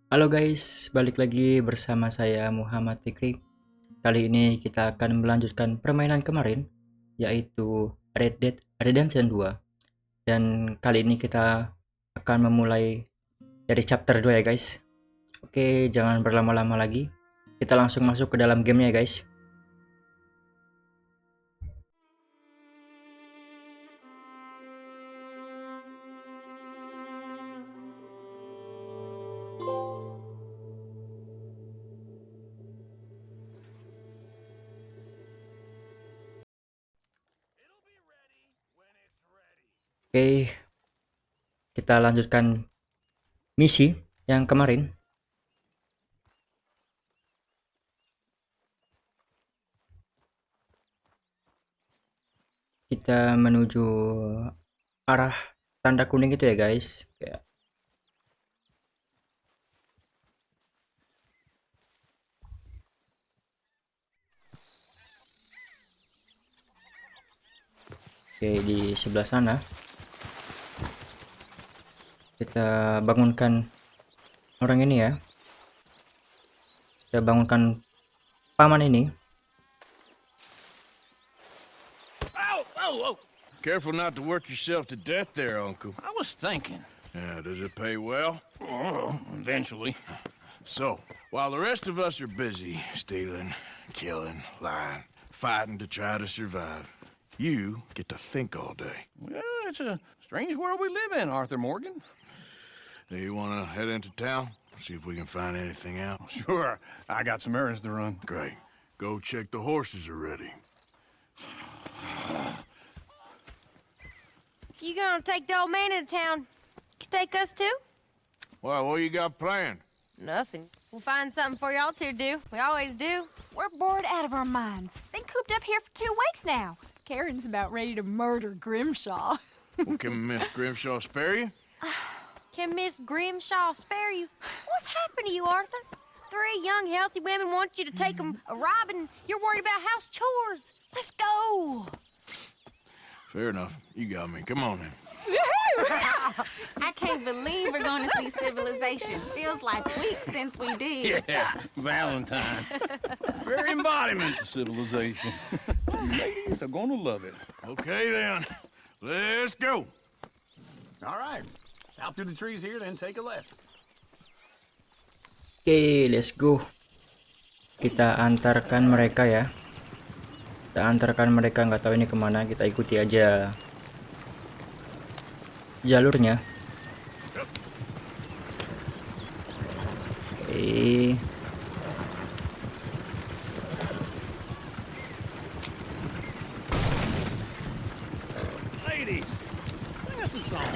Halo guys, balik lagi bersama saya Muhammad Fikri. Kali ini kita akan melanjutkan permainan kemarin, yaitu Red Dead Redemption 2. Dan kali ini kita akan memulai dari chapter 2 ya guys. Oke, jangan berlama-lama lagi. Kita langsung masuk ke dalam gamenya ya guys. Oke, kita lanjutkan misi yang kemarin. Kita menuju arah tanda kuning itu ya guys. Oke, di sebelah sana kita bangunkan orang ini ya. Kita bangunkan paman ini. Ow! Oh, oh! Careful not to work yourself to death there, Uncle. I was thinking. Yeah, does it pay well? Oh, eventually. So, while the rest of us are busy stealing, killing, lying, fighting to try to survive, you get to think all day. Well, it's a strange world we live in, Arthur Morgan. Do you want to head into town? See if we can find anything out? Sure, I got some errands to run. Great. Go check the horses are ready. You gonna take the old man into town? Can take us too? Well, what you got planned? Nothing. We'll find something for y'all to do. We always do. We're bored out of our minds. Been cooped up here for 2 weeks now. Karen's about ready to murder Grimshaw. Well, can Miss Grimshaw spare you? Can Miss Grimshaw spare you? What's happened to you, Arthur? 3 young, healthy women want you to take them a robbing. You're worried about house chores. Let's go. Fair enough. You got me. Come on then. I can't believe we're going to see civilization. Feels like weeks since we did. Yeah, Valentine. Very embodiment of civilization. Ladies are gonna love it. Okay then. Let's go. All right. Out through the trees here, then take a left. Oke, let's go. Kita antarkan mereka ya. Kita antarkan mereka, nggak tahu ini kemana. Kita ikuti aja jalurnya. Oke. Ladies, sing us a song.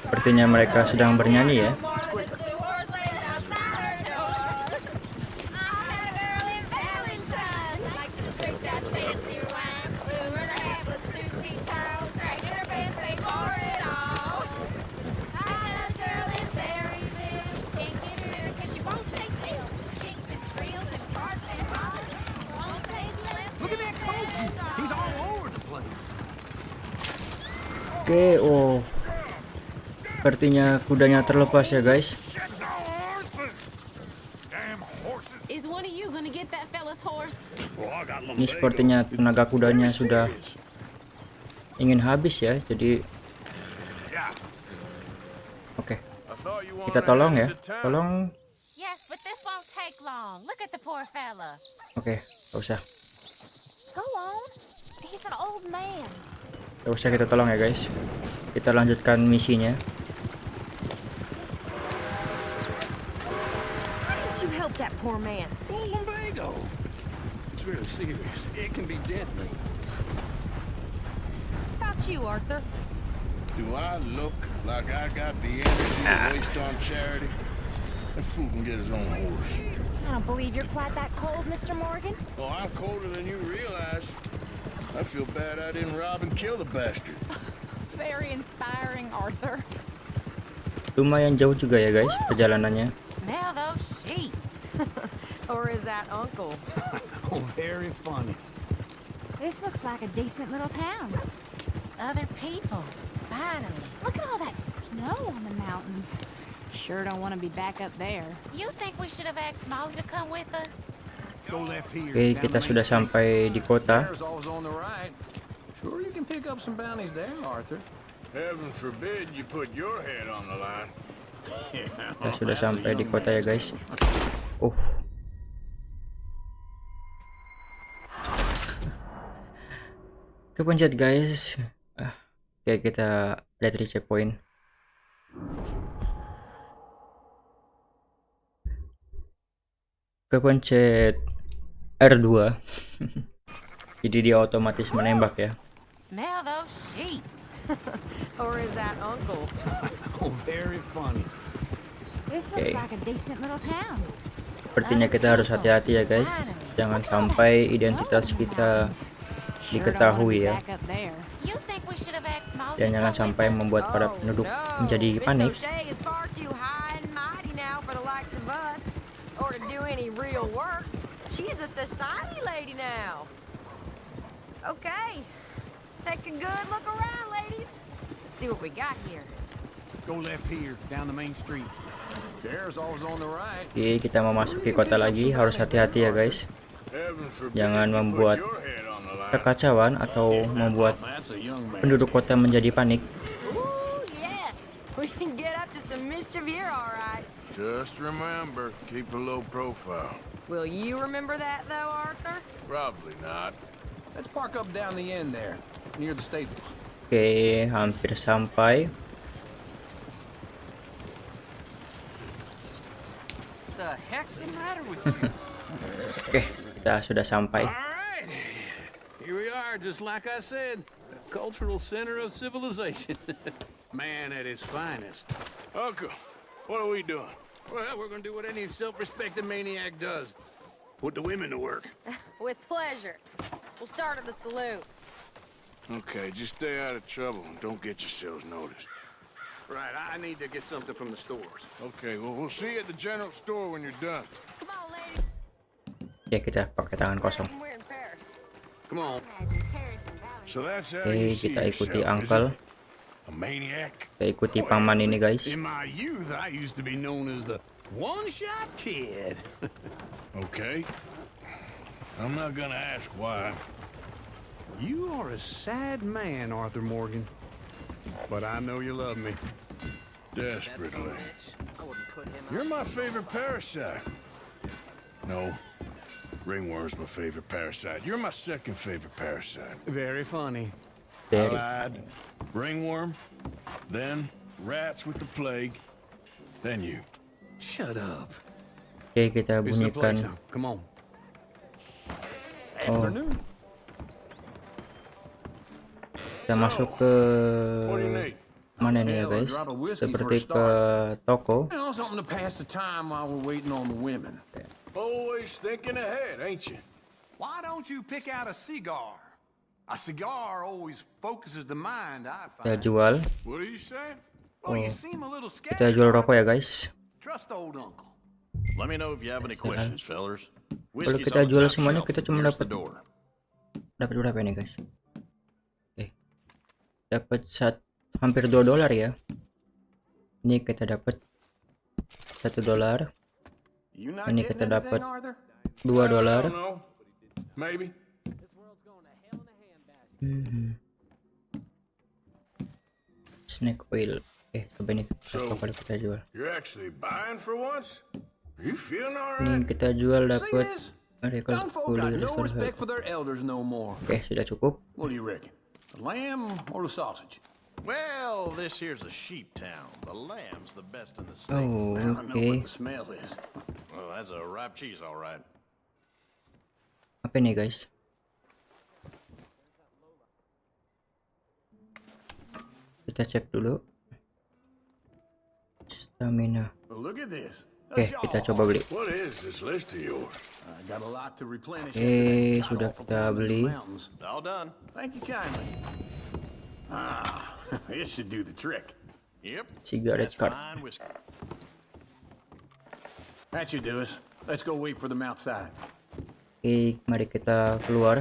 Sepertinya mereka sedang bernyanyi ya. Look at that coach. He's all over the place. Oke, oh. Sepertinya kudanya terlepas ya guys. Is one of you going to get that fella's horse? Ini sepertinya tenaga kudanya sudah ingin habis ya. Jadi oke, kita tolong ya. Tolong. Yes, but this won't take long. Look at the poor fella. Oke, gak usah. Go on. He's an old man. Gak usah kita tolong ya guys. Kita lanjutkan misinya. Why didn't you help that poor man? Oh, lumbago. It's really serious. It can be deadly. How about you, Arthur? Do I look like I got the energy to waste on charity? That fool can get his own horse. I don't believe you're quite that cold, Mr. Morgan. Oh, I'm colder than you realize. I feel bad I didn't rob and kill the bastard. Very inspiring, Arthur. Lumayan jauh juga ya guys perjalanannya. Smell those sheep. Or is that Uncle? Oh, very funny. This looks like a decent little town. Other people. Finally. Look at all that snow on the mountains. Sure don't want to be back up there. You think we should have asked Molly to come with us? Go left here. Oke, kita sudah sampai di kota. There's always on the right. Sure, you can pick up some bounties there, Arthur. Heaven forbid you put your head on the line. Kita sudah sampai di kota ya guys. Kepencet guys. Oke, kita lihat di checkpoint. Kepencet R2. Jadi dia otomatis menembak ya. Smell those sheep. Or is that Uncle? Oh, very funny. This looks like a decent little town. Sepertinya kita harus hati-hati ya guys. Jangan sampai identitas kita diketahui ya. You think we should have asked Molly Dan to jangan come sampai with us? membuat para penduduk menjadi Miss panik. O'Shea is far too high and mighty now for the likes of us, or to do any real work. She's a society lady now. Okay, take a good look around, ladies. Let's see what we got here. Go left here, down the main street. There's always on the right. Oke, kita memasuki kota lagi. Harus hati-hati ya guys. Heaven forbid Jangan you membuat put your head on the line. kekacauan atau membuat That's a young man. penduduk kota menjadi panik. Ooh, yes, we can get up to some mischief here, all right. Just remember, keep a low profile. Will you remember that, though, Arthur? Probably not. Let's park up down the end there, near the stables. Oke, hampir sampai. The heck's the matter with you? Oke, kita sudah sampai. All right, here we are, just like I said, the cultural center of civilization. Man at his finest. Uncle, what are we doing? Well, we're gonna do what any self-respecting maniac does. Put the women to work. With pleasure. We'll start at the saloon. Okay, just stay out of trouble and don't get yourselves noticed. Right, I need to get something from the stores. Okay, well, we'll see you at the general store when you're done. Come on, ladies. Ya, kita pakai tangan kosong. We're in Paris. Come on. So that's how Oke, you see kita ikuti yourself, is uncle. it? A maniac? Kita ikuti paman ini guys. In my youth, I used to be known as the one-shot kid. Okay. I'm not gonna ask why. You are a sad man, Arthur Morgan. But I know you love me. Desperately. I wouldn't put him You're my favorite parasite. No. Ringworm's my favorite parasite. You're my second favorite parasite. Very funny. I Dari. lied. Ringworm, then rats with the plague, then you. Shut up. Oke, kita It's the place bunyikan. now. Come on. Oh, Afternoon. kita masuk ke What do you need? mana nih ya guys? Seperti ke toko. You know, something to pass the time while we're waiting on the women. Always thinking ahead, ain't you? Why don't you pick out a cigar? A cigar always focuses the mind, I Kita find. jual. What are you saying? Oh, you seem a little Kita scattered. jual rokok ya guys. Trust old uncle. Let me know if you have any questions, fellas. Kalau Whiskey's kita on the jual top semuanya, shelf kita cuma nearest the dapat door. berapa ini guys? Oke. Dapat hampir $2 ya. Ini kita dapat $1. You not Ini getting kita anything, dapat Arthur? I $2. don't know. Maybe. Snack oil. Coba ini So- apa kita jual. You're actually buying for once? Are you feeling all Ini right? kita jual See dapat this? mereka Young folk got no respect for their elders no more. Oke, sudah cukup. What do you reckon? The lamb or the sausage? Well, this here's a sheep town. The lamb's the best in the state. Oh, I don't know oke. what the smell is. Well, that's a ripe cheese, all right. Apa ini guys? Kita cek dulu. Stamina. Well, look at this. Oke, kita coba beli. What is this list of yours? I got a lot to replenish. Oke, Got sudah awful kita time in the beli. mountains. All done. Thank you kindly. Ah, this should do the trick. Yep. Cigarette That's card. fine whiskey. That should do us. Let's go wait for them outside. Oke, mari kita keluar.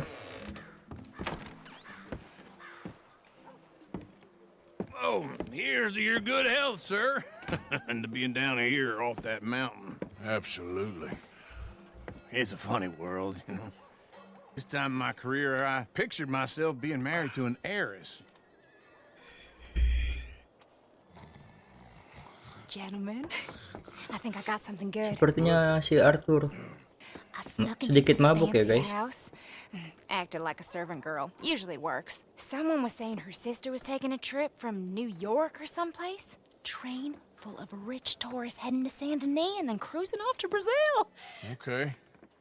Oh, here's to your good health, sir. And to being down here off that mountain. Absolutely. It's a funny world, you know. This time in my career, I pictured myself being married to an heiress. Gentlemen, I think I got something good. Sepertinya si Arthur I snuck into sedikit this mabuk ya, fancy guys. house. Acted like a servant girl. Usually works. Someone was saying her sister was taking a trip from New York or someplace. Train full of rich tourists heading to Saint Denis and then cruising off to Brazil. Okay.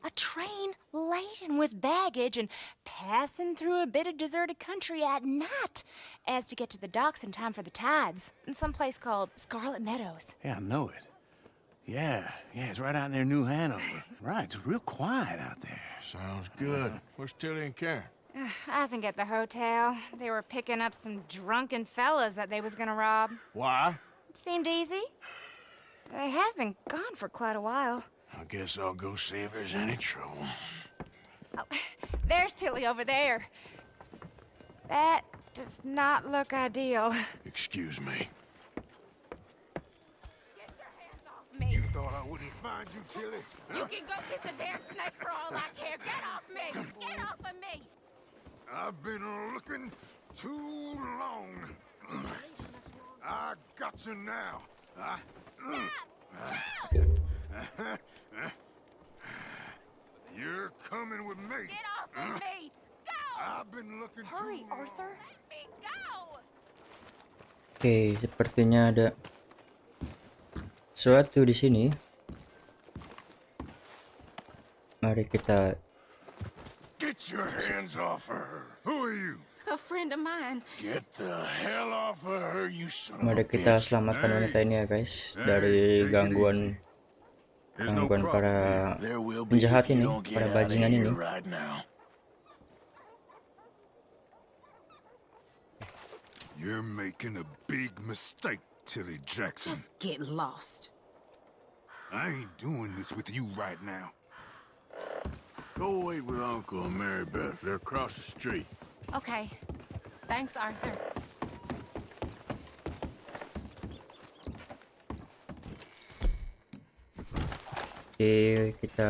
A train laden with baggage and passing through a bit of deserted country at night as to get to the docks in time for the tides in some place called Scarlet Meadows. Yeah, I know it. Yeah, it's right out near New Hanover. Right, it's real quiet out there. Sounds good. Where's Tilly and Karen? I think at the hotel. They were picking up some drunken fellas that they was gonna rob. Why? It seemed easy. They have been gone for quite a while. I guess I'll go see if there's any trouble. Oh, there's Tilly over there. That does not look ideal. Excuse me. Get your hands off me. Thought I wouldn't find you, Tilly? You can go kiss a damn snake for all I care. Get off me! Get off of me! I've been looking too long. I got you now. You're coming with me. Get off of me! Go! I've been looking Hurry, too long. Arthur. Let me go! Oke, sepertinya ada sesuatu di sini. Mari kita Get your hands off of her. Who are you? A friend of mine. Get the hell off of her, you son of a mari kita bitch. selamatkan wanita ini ya guys dari gangguan There's no problem. para There will be penjahat if you ini, don't get para out of bajingan here ini. right now. You're making a big mistake, Tilly Jackson. Just get lost. I ain't doing this with you right now. Go wait with Uncle and Mary Beth. They're across the street. Okay. Thanks, Arthur. Oke, kita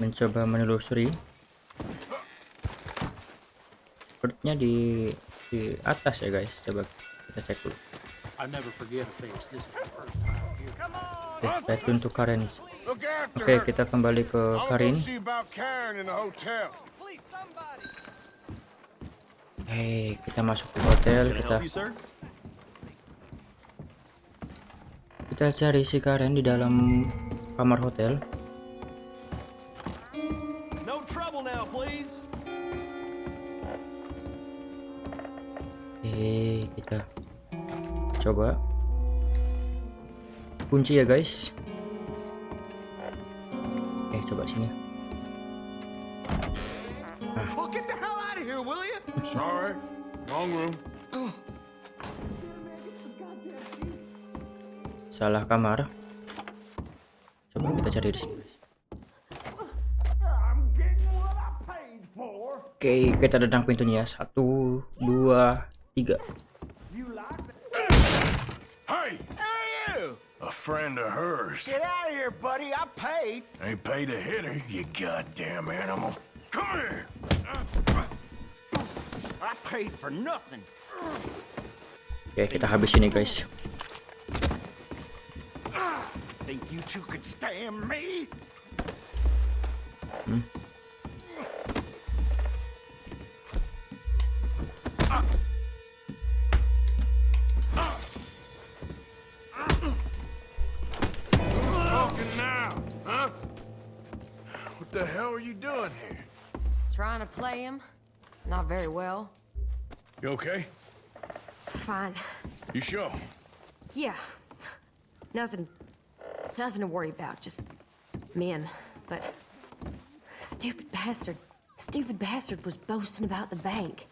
mencoba menelusuri. Sepertinya di atas ya guys. Coba kita cek dulu. I never forget a face. This is the first time here. Oke, kita untuk Karen. Look after Oke, her. kita kembali ke I'll go Karin. see about Karen in the hotel. Please, somebody. Hei, kita masuk ke hotel. Kita cari si Karen di dalam kamar hotel. No trouble now, please. Kita coba kunci ya guys. Coba sini. Well, get the hell out of here, will you? Sorry. Wrong room. Salah kamar. Coba kita cari di sini guys. Oke, kita dedang pintunya. 1, 2, 3. Hey! Hey, you! A friend of hers. Get out of here, buddy. I paid. Ain't paid to hit her, you goddamn animal. Come here! I paid for nothing. Oke, kita habis ini guys. Think you two could stand me? Talking now, huh? What the hell are you doing here? Trying to play him? Not very well. You okay? Fine. You sure? Yeah. Nothing to worry about. Just men. But stupid bastard was boasting about the bank.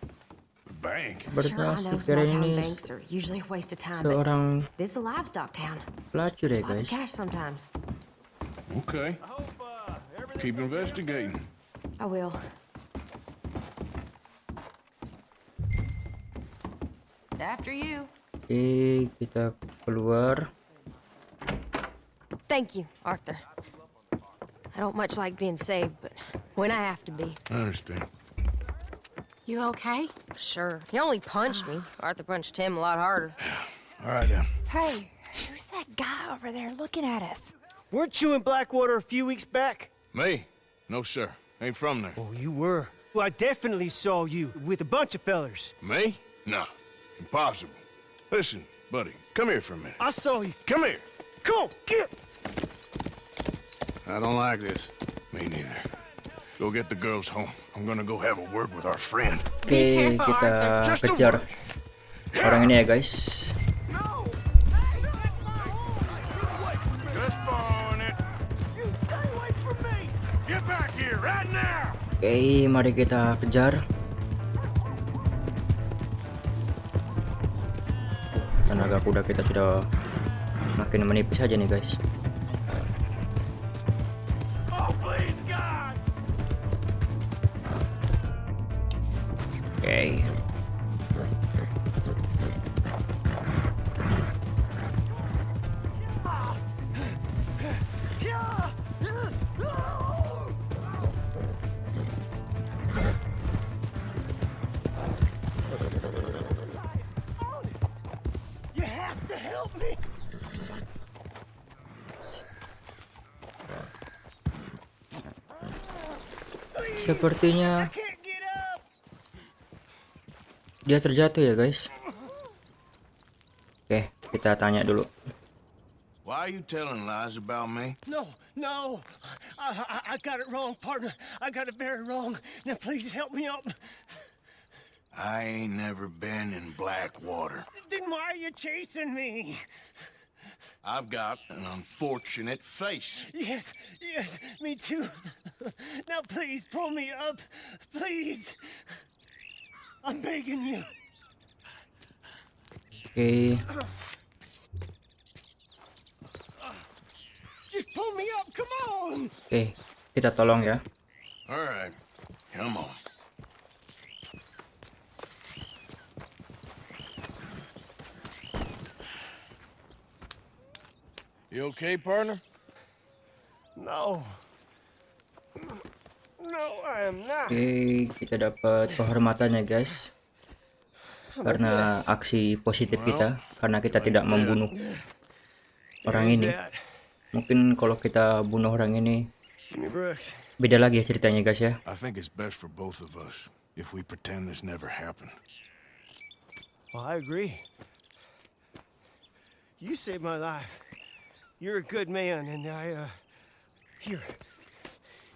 The bank? Sure, Sepertinya I si know Karen small-town ini banks are usually a waste of time, but seorang this is a livestock town. pelacur ya Lots of guys. cash sometimes. Okay. Keep investigating. I will. And after you. Oke, kita keluar. Thank you, Arthur. I don't much like being saved, but when I have to be. I understand. You okay? Sure. He only punched me. Arthur punched him a lot harder. All right, then. Hey, who's that guy over there looking at us? Weren't you in Blackwater a few weeks back? Me? No, sir. Ain't from there. Oh, you were. Well, I definitely saw you with a bunch of fellers. Me? No. Impossible. Listen, buddy, come here for a minute. I saw you. Come here. Come on, get. I don't like this. Me neither. Go get the girls home. I'm gonna go have a word with our friend. Oke, careful, kita Just a kejar word. orang ini ya guys. Just on it. You stay away from me. Get back here right now. Oke, mari kita kejar. Tenaga kuda kita sudah makin menipis aja nih guys. Oh, please, God. Oke. You have to help me. Sepertinya Can't get up. dia terjatuh ya guys. Oke, kita tanya dulu. Why are you telling lies about me? No, no. I got it wrong, partner. I got it very wrong. Now, please help me up. I ain't never been in Blackwater. Then why are you chasing me? I've got an unfortunate face. Yes, yes, me too. Now, please pull me up. Please. I'm begging you. Oke, Just pull me up. Come on. oke, kita tolong ya. All right, come on. You okay, partner? No. No, I am not. Oke, kita dapat kehormatannya guys. Karena aksi positif kita, karena kita tidak membunuh orang ini. Mungkin kalau kita bunuh orang ini Jimmy Brooks. beda lagi ya ceritanya guys ya. I think it's best for both of us if we pretend this never happened. Well, I agree. You saved my life. You're a good man, and here.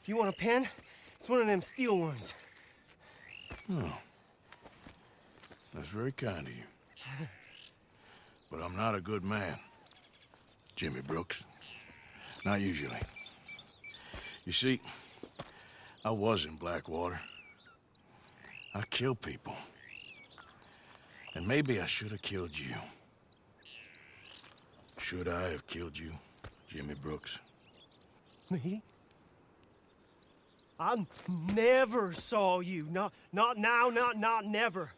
You want a pen? It's one of them steel ones. Oh. That's very kind of you. But I'm not a good man, Jimmy Brooks. Not usually. You see, I was in Blackwater. I killed people. And maybe I should have killed you. Should I have killed you, Jimmy Brooks? Me? I never saw you. Not now, not never.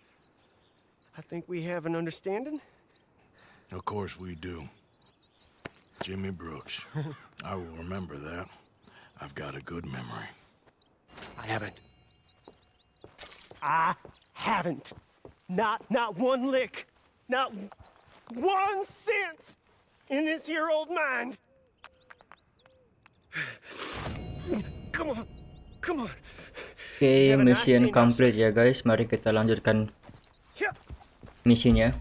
I think we have an understanding. Of course we do. Jimmy Brooks. I will remember that. I've got a good memory. I haven't. Not one lick. Not 1 cent in this here old mind. Come on. Come on. Oke, mission complete ya guys. Mari kita lanjutkan Yeah. misinya.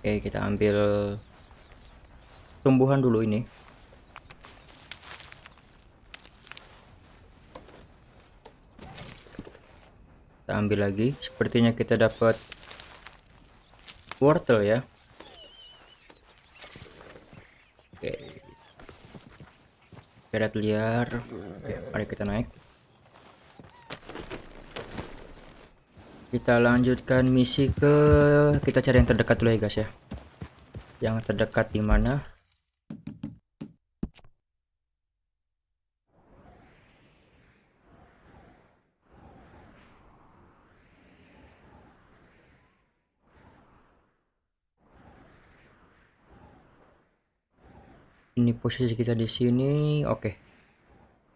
Oke, kita ambil tumbuhan dulu ini. Kita ambil lagi. Sepertinya kita dapat wortel ya. Oke. Kerat liar. Oke, mari kita naik. Kita lanjutkan misi kita cari yang terdekat dulu ya guys ya. Yang terdekat di mana? Ini posisi kita di sini. Oke.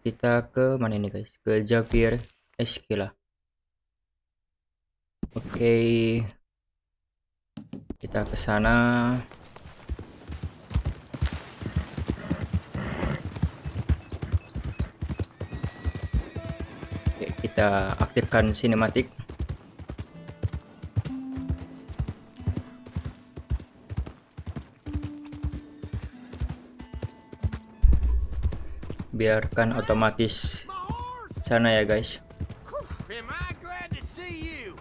Kita ke mana ini guys? Ke Javier Esquila. Oke. Kita ke sana. Oke, kita aktifkan sinematik. Biarkan otomatis sana ya guys. Am I glad to see you?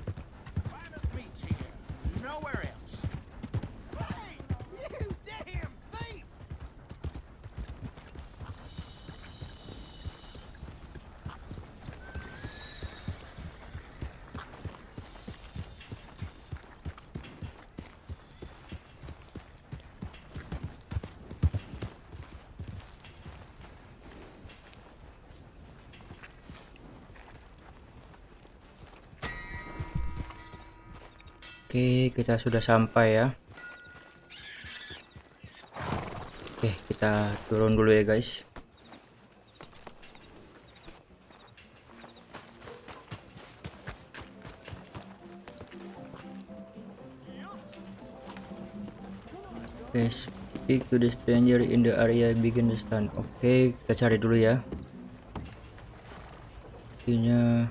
Find us beach here. Nowhere else. Hey, you damn thief! Oke, kita sudah sampai ya. Oke, kita turun dulu ya guys. Oke, speak to the stranger in the area, begin the stand. Oke, kita cari dulu ya. Artinya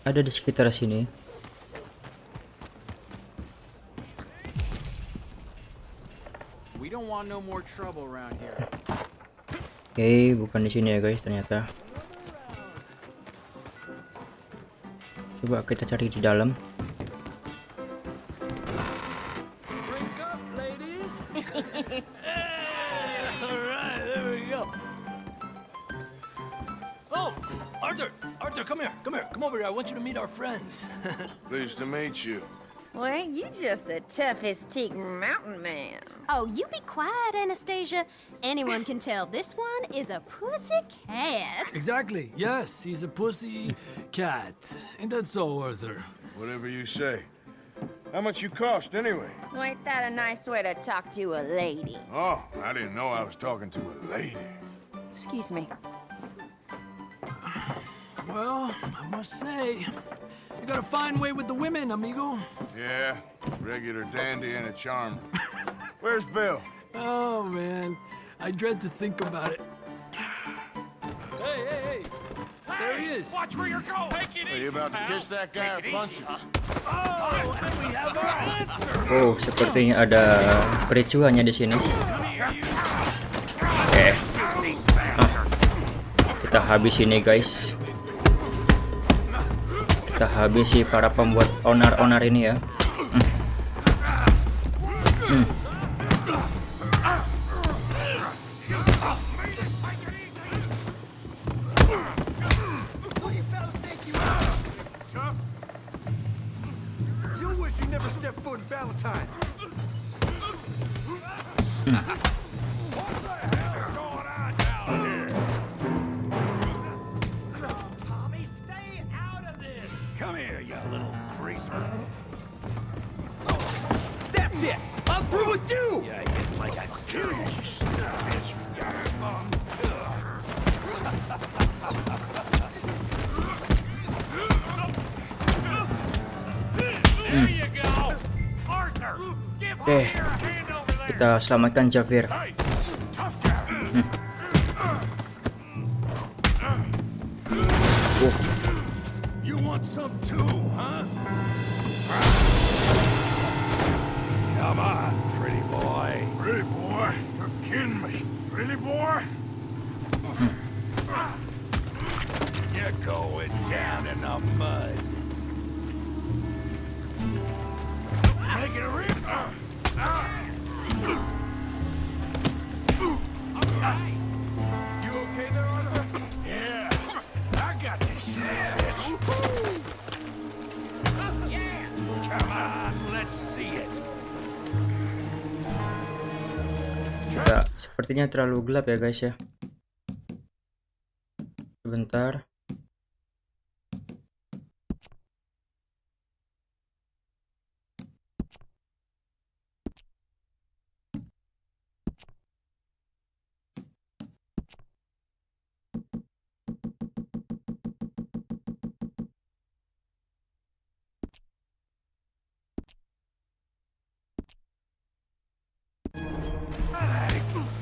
ada di sekitar sini. We don't want no more trouble around here. Oke, bukan di sini ya guys ternyata. Coba kita cari di dalam. Drink up, ladies. All right, there we go. Oh, Arthur, come here. Come over here. I want you to meet our friends. Pleased to meet you. Well, ain't you just the toughest teak mountain man? Oh, you be quiet, Anastasia. Anyone can tell this one is a pussy cat. Exactly. Yes, he's a pussy cat. Ain't that so, Arthur? Whatever you say. How much you cost, anyway? Well, ain't that a nice way to talk to a lady? Oh, I didn't know I was talking to a lady. Excuse me. Well, I must say, you got a fine way with the women, amigo. Yeah, regular dandy and a charmer. Where's Bill? Oh, man. I dread to think about it. Hey! There he is. Watch where you're going. Take it Are you about to kiss that guy or punch him? Oh, and we have our answer. Oh, sepertinya ada kericuhannya di sini. Oke. Kita habis ini guys. Kita habisi para pembuat onar-onar ini ya. You wish you never stepped foot in Valentine. What the hell is going on down here? Tommy, stay out of this. Come here, you little greaser. That's it. I'm through with you. Yeah, you like I kill you, you stupid bitch. There you go. Arthur, give Oke, Javier a hand over there. kita selamatkan Javier. Hey, tough guy. You want some too, huh? Come on, pretty boy. Pretty boy? You're kidding me. Pretty boy? You're going down in the mud. Make it a rip. You okay there, Arthur? Yeah, I got this shit, bitch. Yeah. Come on, let's see it. Kita sepertinya terlalu gelap ya guys ya. Sebentar.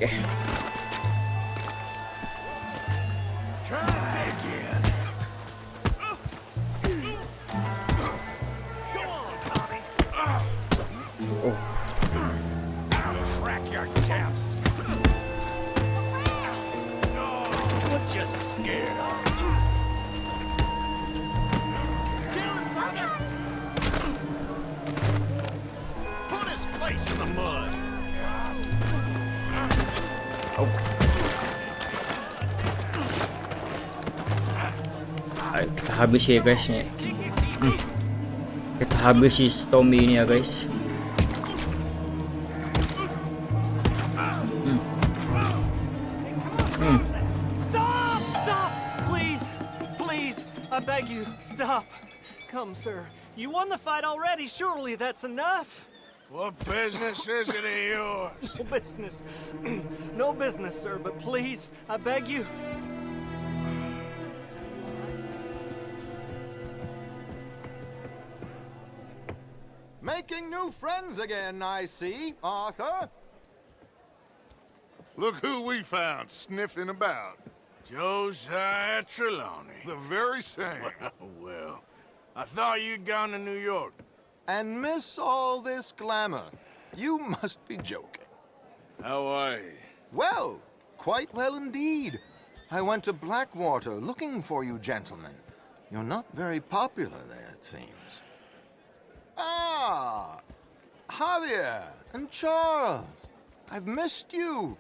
Oke. Try again. Oh, I'll crack your damn skull. What you scared of? Put his face in the mud. ayo kita habis ya guys nih. Kita habis si Tommy ini ya guys. Stop! Stop! Please! Please! I beg you, stop! Come, sir. You won the fight already. Surely that's enough. What business is it of yours? No business. No business, sir, but please, I beg you. Making new friends again, I see, Arthur. Look who we found sniffing about. Josiah Trelawney. The very same. Well, I thought you'd gone to New York. And miss all this glamour. You must be joking. How are you? Well, quite well indeed. I went to Blackwater looking for you gentlemen. You're not very popular there, it seems. Ah, Javier and Charles. I've missed you.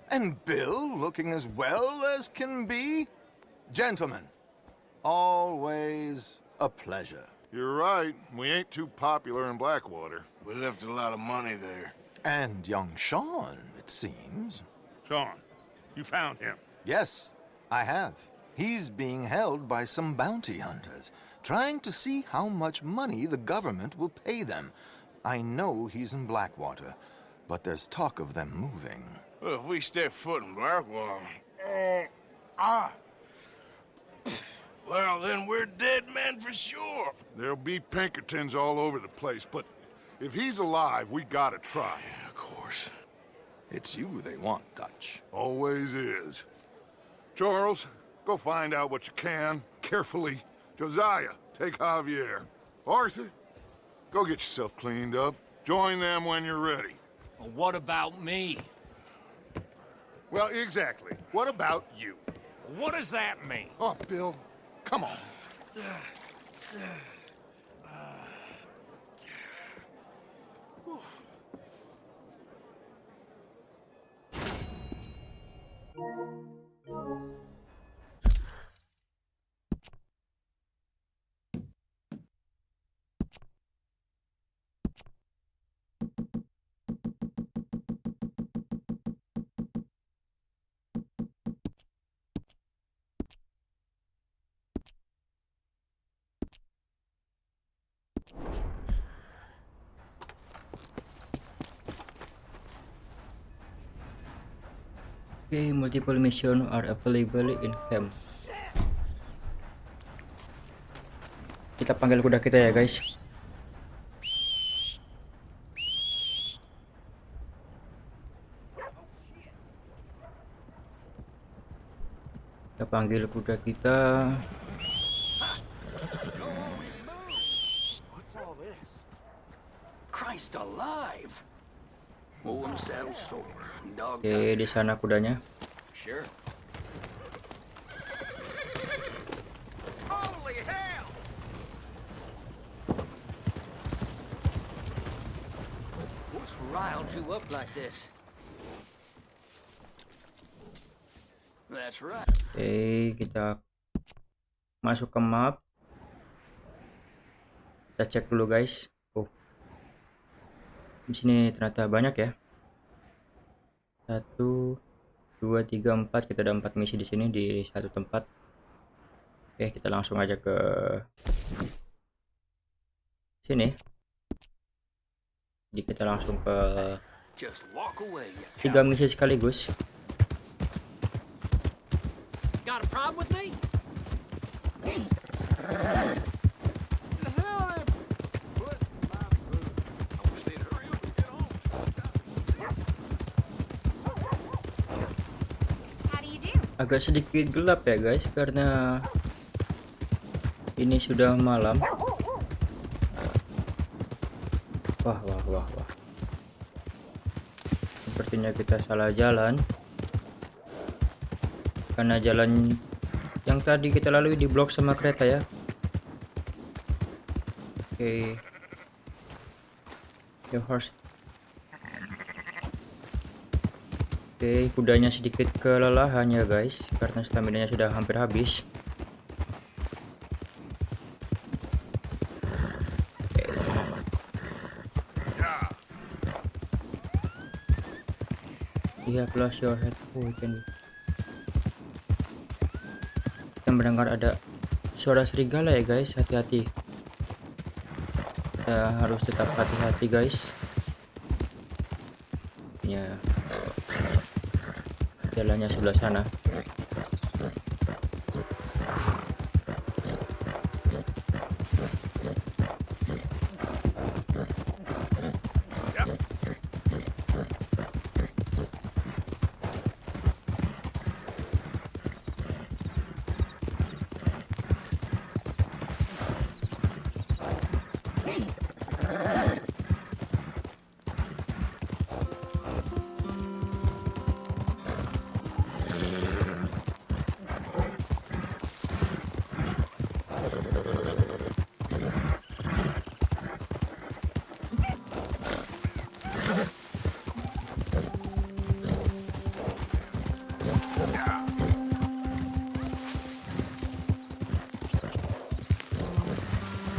And Bill looking as well as can be. Gentlemen, always a pleasure. You're right. We ain't too popular in Blackwater. We left a lot of money there. And young Sean, it seems. Sean, you found him. Yes, I have. He's being held by some bounty hunters, trying to see how much money the government will pay them. I know he's in Blackwater, but there's talk of them moving. Well, if we step foot in Blackwater... well, then we're dead men for sure. There'll be Pinkertons all over the place, but if he's alive, we gotta try. Yeah, of course. It's you they want, Dutch. Always is. Charles, go find out what you can, carefully. Josiah, take Javier. Arthur, go get yourself cleaned up. Join them when you're ready. Well, what about me? Well, exactly. What about you? What does that mean? Oh, Bill, come on. Okay, multiple mission are available in camp. Kita panggil kuda kita ya guys. Kita panggil kuda kita. What's all this? Christ alive! Pull themselves sore. Dog Oke, di sana kudanya. Sure. Holy hell! What's riled you up like this? That's right. Oke, kita masuk ke map. Kita cek dulu guys. Oh, di sini ternyata banyak ya. 1, 2, 3, 4. Kita ada 4 misi di sini di satu tempat. Oke, kita langsung aja ke sini. Jadi kita langsung ke 3 misi sekaligus. Got a problem with me? agak sedikit gelap ya guys, karena ini sudah malam. Wah, wah, wah, wah. Sepertinya kita salah jalan. Karena jalan yang tadi kita lalui diblok sama kereta ya. Oke. Your horse. Oke, kudanya sedikit kelelahan ya guys, karena stamina-nya sudah hampir habis. Iya, close your head. Kita mendengar ada suara serigala ya guys, hati-hati. Kita harus tetap hati-hati guys. Ya, jalannya sebelah sana.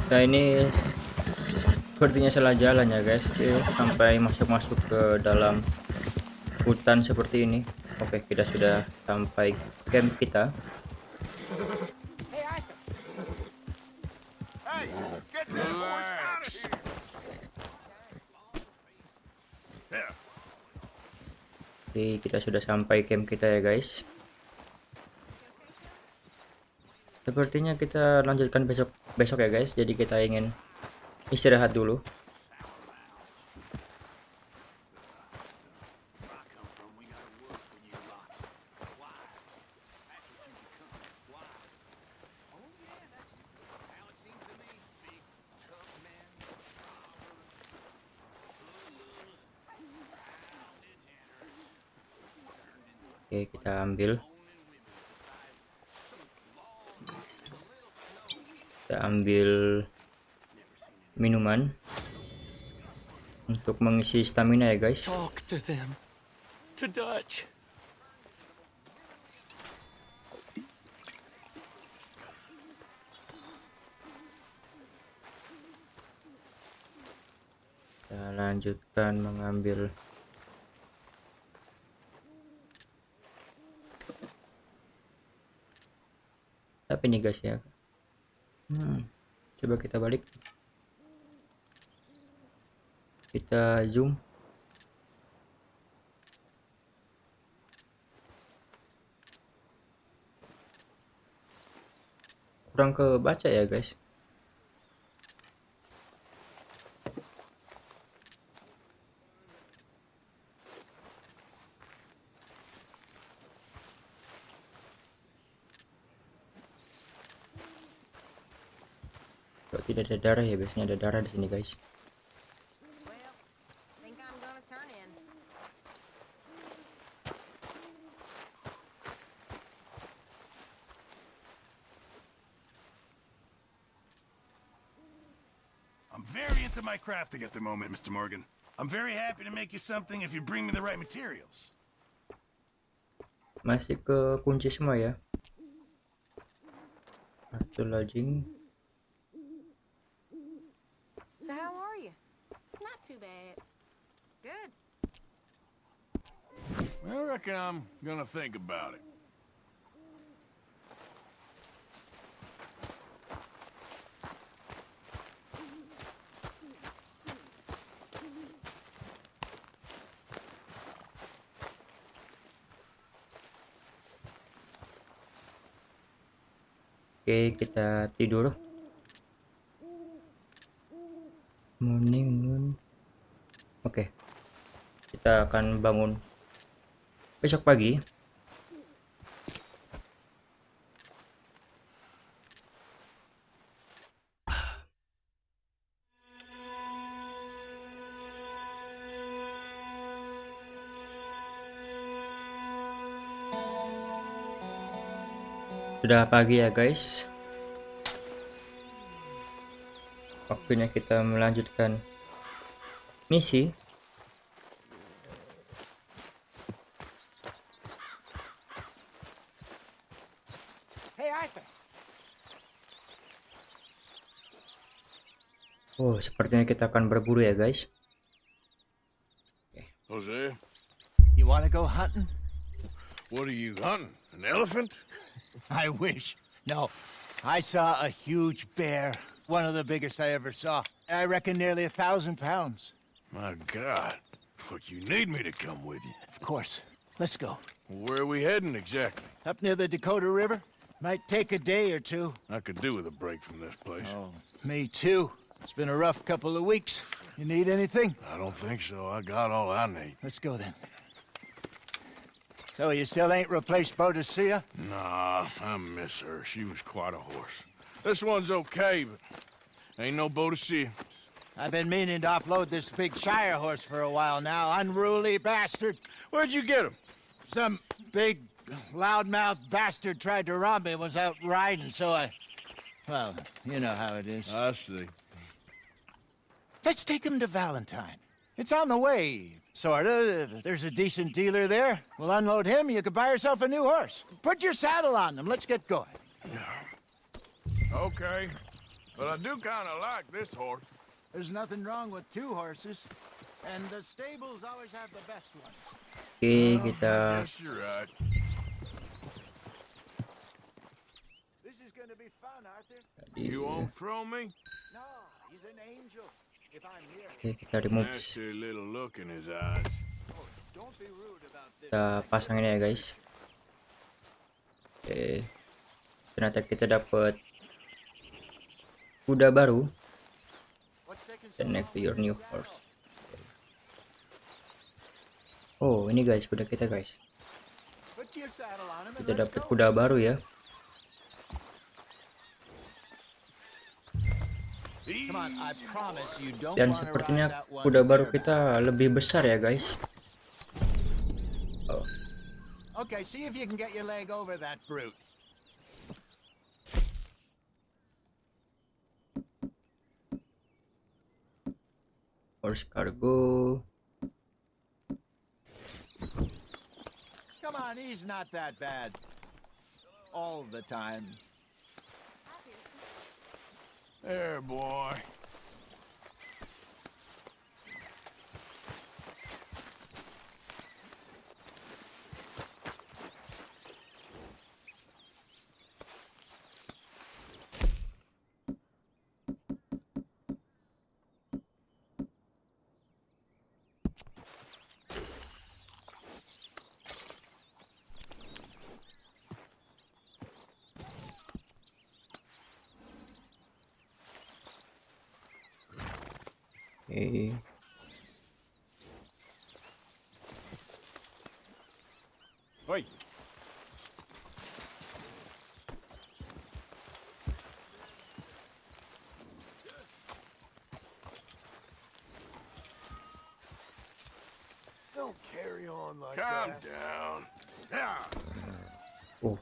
Nah, ini sepertinya salah jalan ya guys. Oke, sampai masuk ke dalam hutan seperti ini. Oke, kita sudah sampai camp kita. Hey, get this horse out of here! Yeah. Oke, kita sudah sampai camp kita ya guys. Sepertinya kita lanjutkan besok ya guys. Jadi kita ingin istirahat dulu. Oke, kita ambil minuman untuk mengisi stamina ya guys. Talk to them. To Dutch. Kita lanjutkan mengambil tapi nih guys ya. Coba kita balik. Kita zoom. Kurang kebaca ya guys. Kok tidak ada darah ya, biasanya ada darah di sini guys. Well, think I'm gonna turn in. I'm very into my crafting at the moment, Mr. Morgan. I'm very happy to make you something if you bring me the right materials. Masih ke kunci semua ya. Kartu lodging. So how are you? Not too bad. Good. I reckon I'm gonna think about it. Oke, kita tidur. Morning moon. Oke, kita akan bangun besok pagi. Sudah pagi ya guys. Waktunya kita melanjutkan misi. Hey, Arthur. Oh, sepertinya kita akan berburu ya guys. Jose, You want to go hunting? what are you hunting? An elephant? I wish. No. I saw a huge bear. One of the biggest I ever saw. I reckon nearly 1,000 pounds. My God. But you need me to come with you. Of course. Let's go. Where are we heading exactly? Up near the Dakota River. Might take a day or two. I could do with a break from this place. Oh, me too. It's been a rough couple of weeks. You need anything? I don't think so. I got all I need. Let's go then. So you still ain't replaced Boadicea? Nah, I miss her. She was quite a horse. This one's okay, but ain't no Boadicea. I've been meaning to offload this big Shire horse for a while now. Unruly bastard. Where'd you get him? Some big, loudmouth bastard tried to rob me when I was out riding, so I... Well, you know how it is. I see. Let's take him to Valentine. It's on the way, sorta. There's a decent dealer there. We'll unload him, you could buy yourself a new horse. Put your saddle on them, let's get going. Okay. But I do kind of like this horse. There's nothing wrong with two horses. And the stables always have the best ones. Oke, kita Yes, you're right. This is gonna be fun, Arthur. You won't throw me? No, he's an angel. If I'm here, Oke, kita remove. Nasty little look in his eyes. don't be rude about this. Kita pasang ini ya guys. Oke. Ternyata kita dapat kuda baru. What's taking so Connect to long? your new horse. Oh, ini guys, kuda kita guys. Put your saddle on him and Kita let's dapat go. kuda baru ya. Come on, I promise you don't Dan wanna sepertinya ride that one kuda baru bareback. kita lebih besar ya guys. Oh, Okay, see if you can get your leg over that brute. horse cargo. Come on, he's not that bad. All the time. There, boy. Oke. Wait. Don't carry on like Calm down. Yeah. Oh,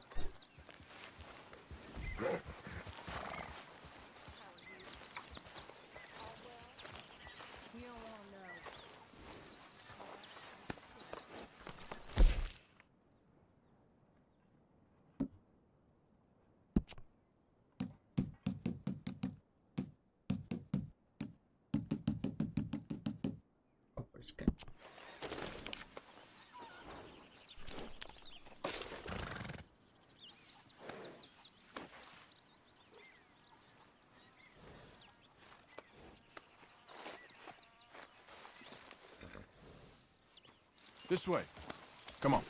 operasikan. This way. Come on.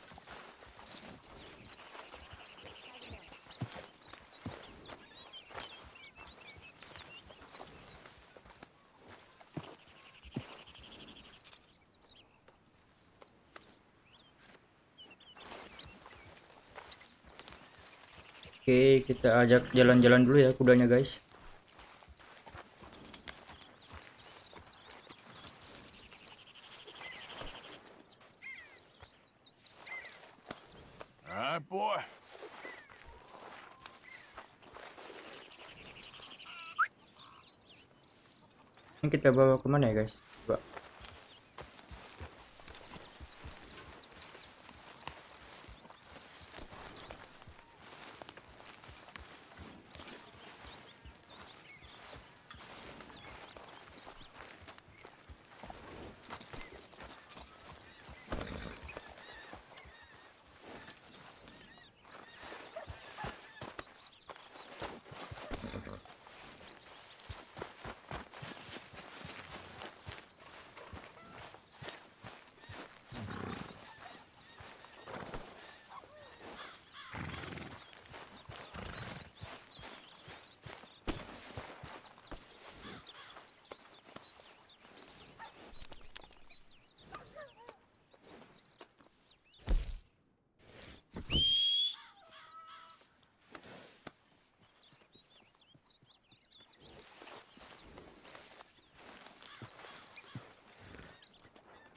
Oke, kita ajak jalan-jalan dulu ya kudanya guys. All right, boy. Ini kita bawa kemana ya guys? Coba.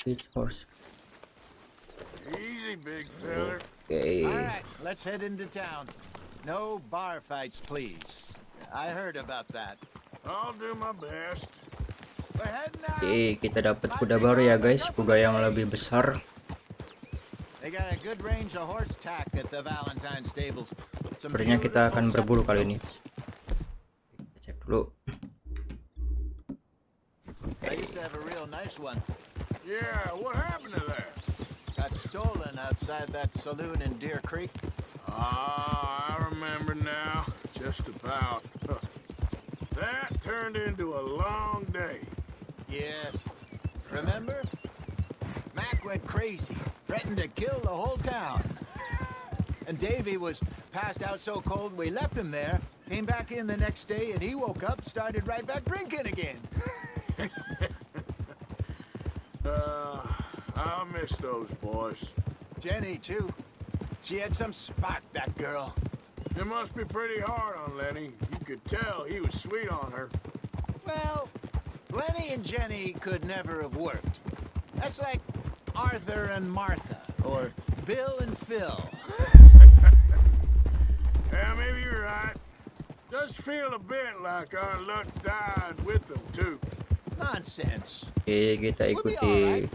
Which horse? Easy, big feller. Okay. All right, let's head into town. No bar fights, please. I heard about that. I'll do my best. We're heading out. Oke, kita dapat kuda baru ya guys, kuda yang lebih besar. They got a good range of horse tack at the Valentine stables. Some Sepertinya kita akan beautiful berburu kali ini. Kita cek dulu. I used to have a real nice one. Yeah, what happened to that? Got stolen outside that saloon in Deer Creek. Ah, I remember now. Just about. That turned into a long day. Yes. Remember? Mac went crazy, threatened to kill the whole town. And Davy was passed out so cold we left him there, came back in the next day, and he woke up, started right back drinking again. I miss those boys. Jenny, too. She had some spark, that girl. It must be pretty hard on Lenny. You could tell he was sweet on her. Well, Lenny and Jenny could never have worked. That's like Arthur and Martha, or Bill and Phil. Yeah, maybe you're right. Does feel a bit like our luck died with them, too. Nonsense. Oke, kita ikuti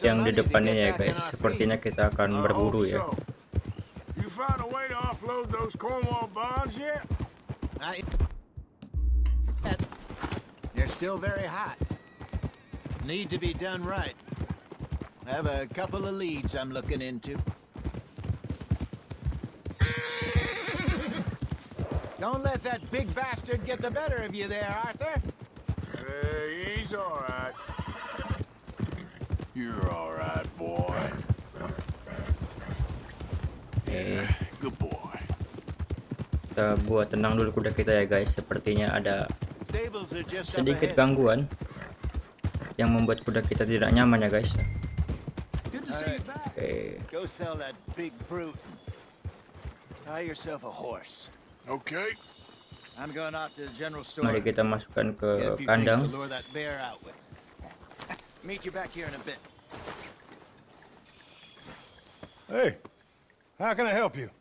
yang di depannya ya guys. Sepertinya kita akan berburu ya. You found a way to offload those Cornwall bonds yet? They're still very hot. Need to be done right. I have a couple of leads I'm looking into. Don't let that big bastard get the better of you there, Arthur. He's all right. You're all right, boy. Yeah, good boy. Kita buat tenang dulu kuda kita ya guys. Sepertinya ada Stables are just up sedikit ahead. gangguan yang membuat kuda kita tidak nyaman ya guys. Good to see you back. Oke. Go sell that big brute. Buy yourself a horse. Okay. I'm going out to the general store. Mari kita masukkan ke Get a few kandang. things to lure that bear out with. Meet you back here in a bit. Hey, how can I help you?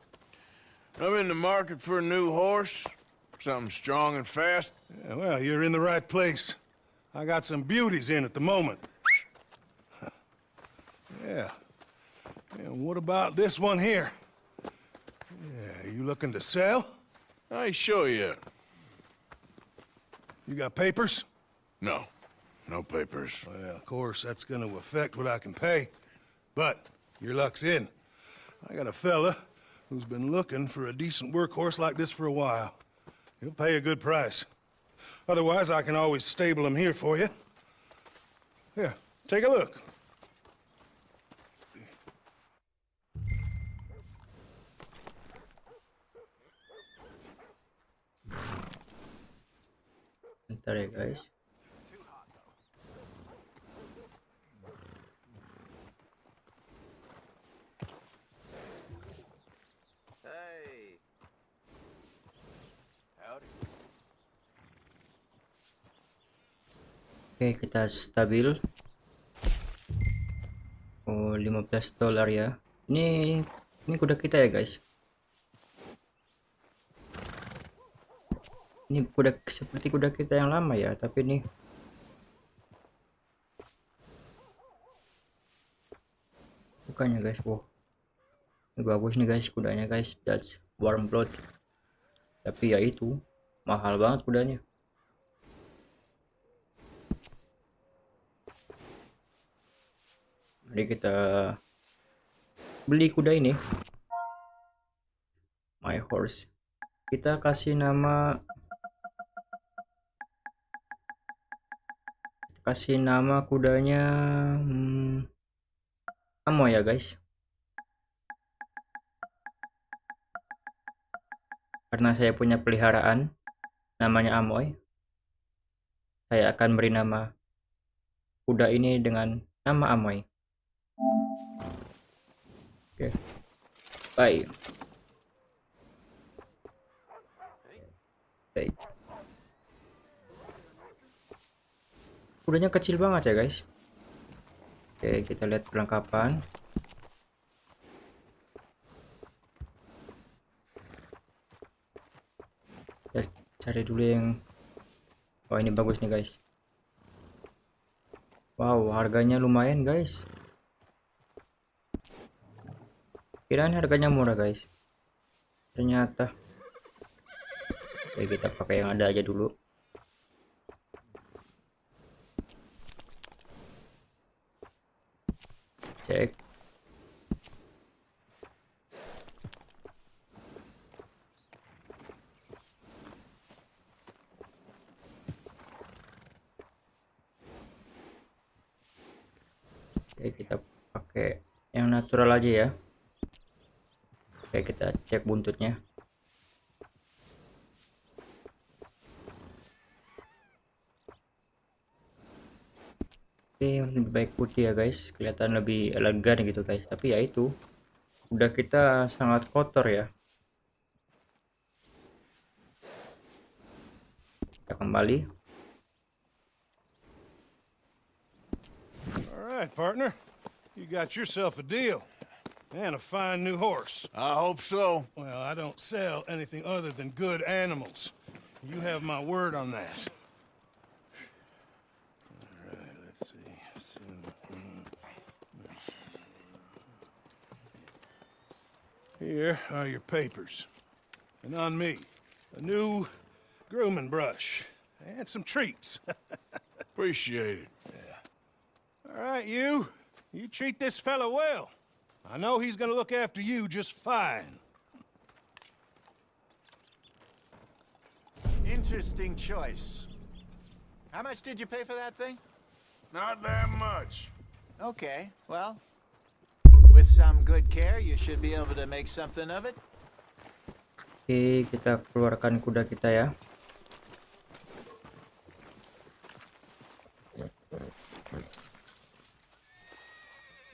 I'm in the market for a new horse. Something strong and fast. Yeah, well, you're in the right place. I got some beauties in at the moment. Yeah. And what about this one here? Yeah, you looking to sell? I ain't sure yet. You got papers? No. No papers. Well, of course, that's gonna affect what I can pay. But your luck's in. I got a fella who's been looking for a decent workhorse like this for a while. He'll pay a good price. Otherwise, I can always stable him here for you. Here, take a look. Bentar ya guys. Hey. Howdy. Oke, kita stabil. Oh, $15 ya. Ini kuda kita ya guys. Ini kuda seperti kuda kita yang lama ya, tapi ini mukanya guys. Wow, ini bagus nih guys kudanya guys. That's warm blood. Tapi ya itu mahal banget kudanya. Jadi kita beli kuda ini, my horse. Kita kasih nama kudanya Amoy ya guys, karena saya punya peliharaan namanya Amoy. Saya akan beri nama kuda ini dengan nama Amoy. Oke, baik. Baik. Kudanya kecil banget ya guys. Oke, kita lihat perlengkapan. Ya, cari dulu yang oh ini bagus nih guys. Wow, harganya lumayan guys. Kirain harganya murah guys, ternyata. Oke, kita pakai yang ada aja dulu. Cek. Oke, kita pakai yang natural aja ya. Oke, kita cek buntutnya. Oke, lebih baik putih ya guys, kelihatan lebih elegan gitu guys. Tapi ya itu, udah kita sangat kotor ya. Kita kembali. All right, partner. You got yourself a deal. And a fine new horse. I hope so. Well, I don't sell anything other than good animals. You have my word on that. All right, let's see. Here are your papers. And on me, a new grooming brush. And some treats. Appreciate it. All right, you treat this fella well. I know he's gonna look after you just fine. Interesting choice. How much did you pay for that thing? Not that much. Okay, well, with some good care, you should be able to make something of it. Oke, kita keluarkan kuda kita ya.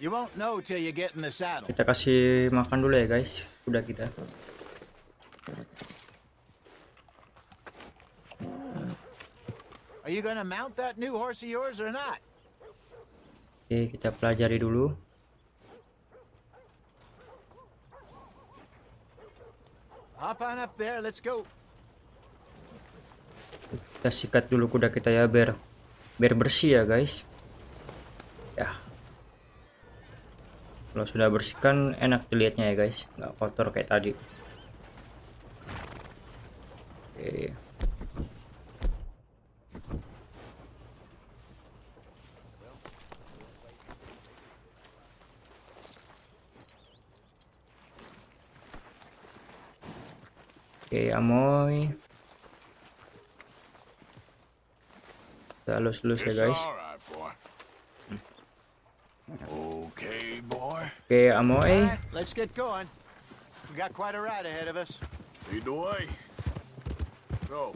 You won't know till you get in the saddle. Kita kasih makan dulu ya guys, kuda kita. Are you gonna mount that new horse of yours or not? Oke, kita pelajari dulu. Hop on up there, let's go. Kita sikat dulu kuda kita ya, biar bersih ya guys. Ya. Kalau sudah bersihkan enak dilihatnya ya guys, nggak kotor kayak tadi. Oke. Oke, Amoy. Kita halus-halus ya guys. Okay, boy. Oke, Amoy. Let's get going. We got quite a ride ahead of us. Lead the way. So,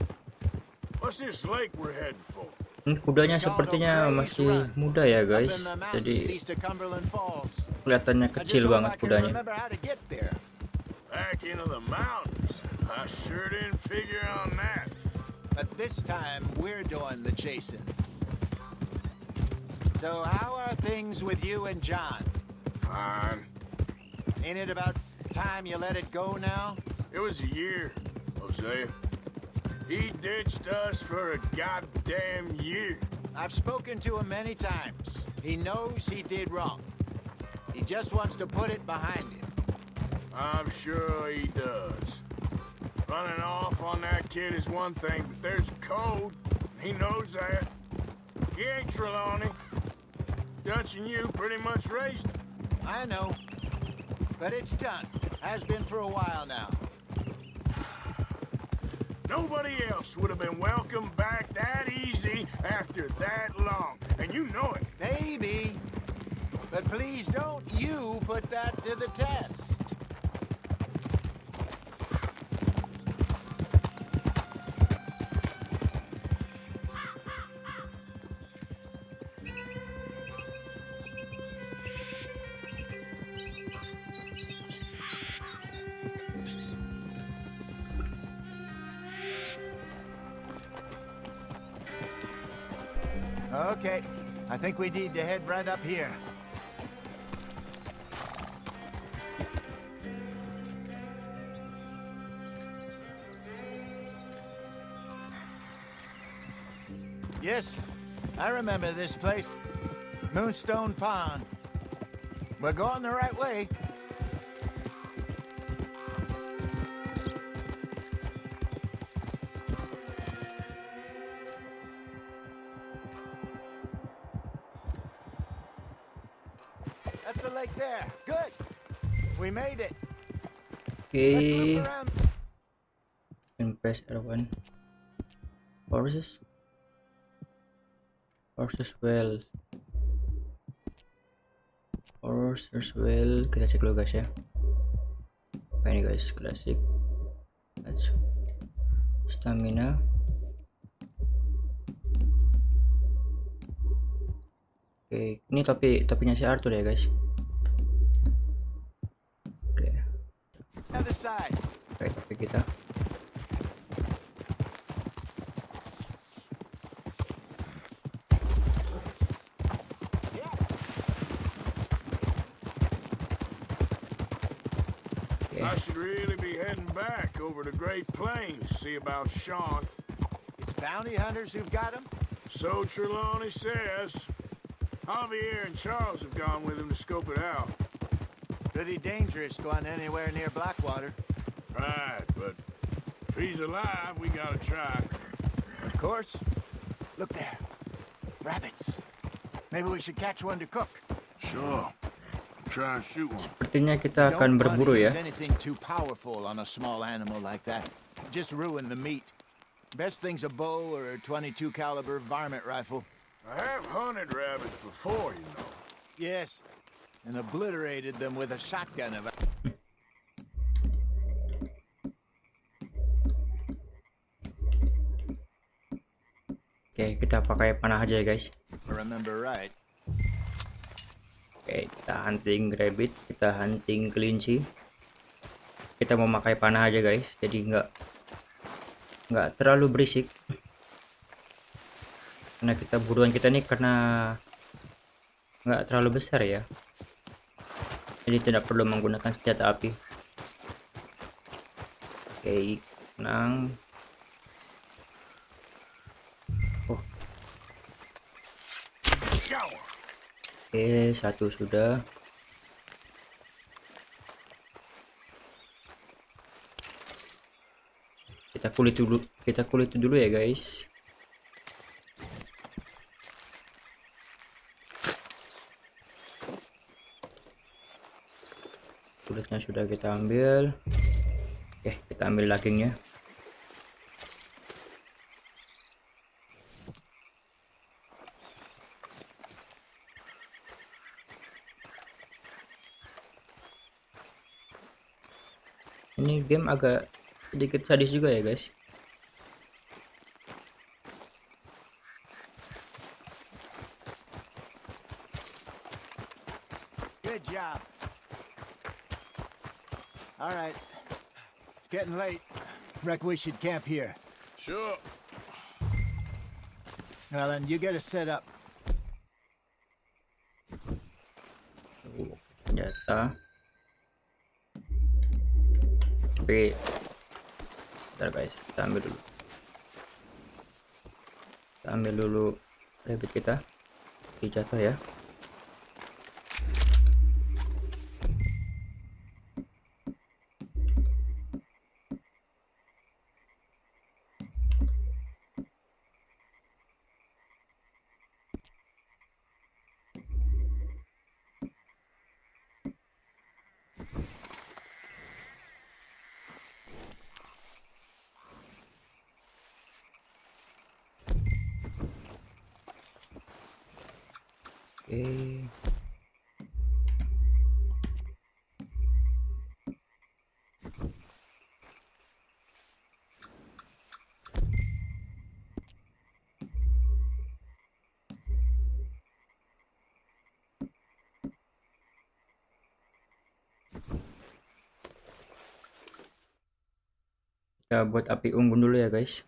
what's this lake we're heading for? Kudanya sepertinya masih muda ya guys, jadi kelihatannya kecil banget kudanya. Back into the mountains. I sure didn't figure on that. But this time, we're doing the chasing. So how are things with you and John? Fine. Ain't it about time you let it go now? It was a year, Hosea. He ditched us for a goddamn year. I've spoken to him many times. He knows he did wrong. He just wants to put it behind him. I'm sure he does. Running off on that kid is one thing, but there's code. He knows that. He ain't Trelawney. Dutch and you pretty much raised him. I know. But it's done. Has been for a while now. Nobody else would have been welcomed back that easy after that long. And you know it. Maybe. But please don't you put that to the test. Okay, I think we need to head right up here. Yes, I remember this place. Moonstone Pond. We're going the right way. That's the lake there. Good. We made it. Let's Oke. look around. And press R1. Horses. Horses well. Horses well. Kita cek dulu guys ya. Apa ini guys? Klasik. Let's stamina. Oke, ini topinya si Arthur ya guys. Oke. Other side. Oke, topi kita. I should really be heading back over to Great Plains, see about Sean. It's bounty hunters who've got him? So Trelawney says. Javier and Charles have gone with him to scope it out. Pretty dangerous going anywhere near Blackwater. Right, but if he's alive, we gotta try. Of course. Look there. Rabbits. Maybe we should catch one to cook. Sure. Try and shoot one. Sepertinya kita akan Don't berburu wanna ya. use anything too powerful on a small animal like that. Just ruin the meat. Best thing's a bow or a 22 caliber varmint rifle. I have hunted rabbits before, you know. Yes. And obliterated them with a shotgun of Oke, kita pakai panah aja ya guys. remember right. Oke, kita hunting rabbit, kita hunting kelinci. Kita mau pakai panah aja guys, jadi nggak terlalu berisik. Karena kita buruan kita nih karena nggak terlalu besar ya, jadi tidak perlu menggunakan senjata api. Oke, tenang. Oke, satu sudah. Kita kulit dulu ya guys. Kulitnya sudah kita ambil. Oke, kita ambil dagingnya. Ini game agak sedikit sadis juga ya guys. Good job. All right. It's getting late. Reckon we should camp here. Sure. Well, then you get us set up. Senjata. Tapi bentar guys, kita ambil dulu rabbit kita. Dijatuh ya. Oke. Kita buat api unggun dulu ya guys.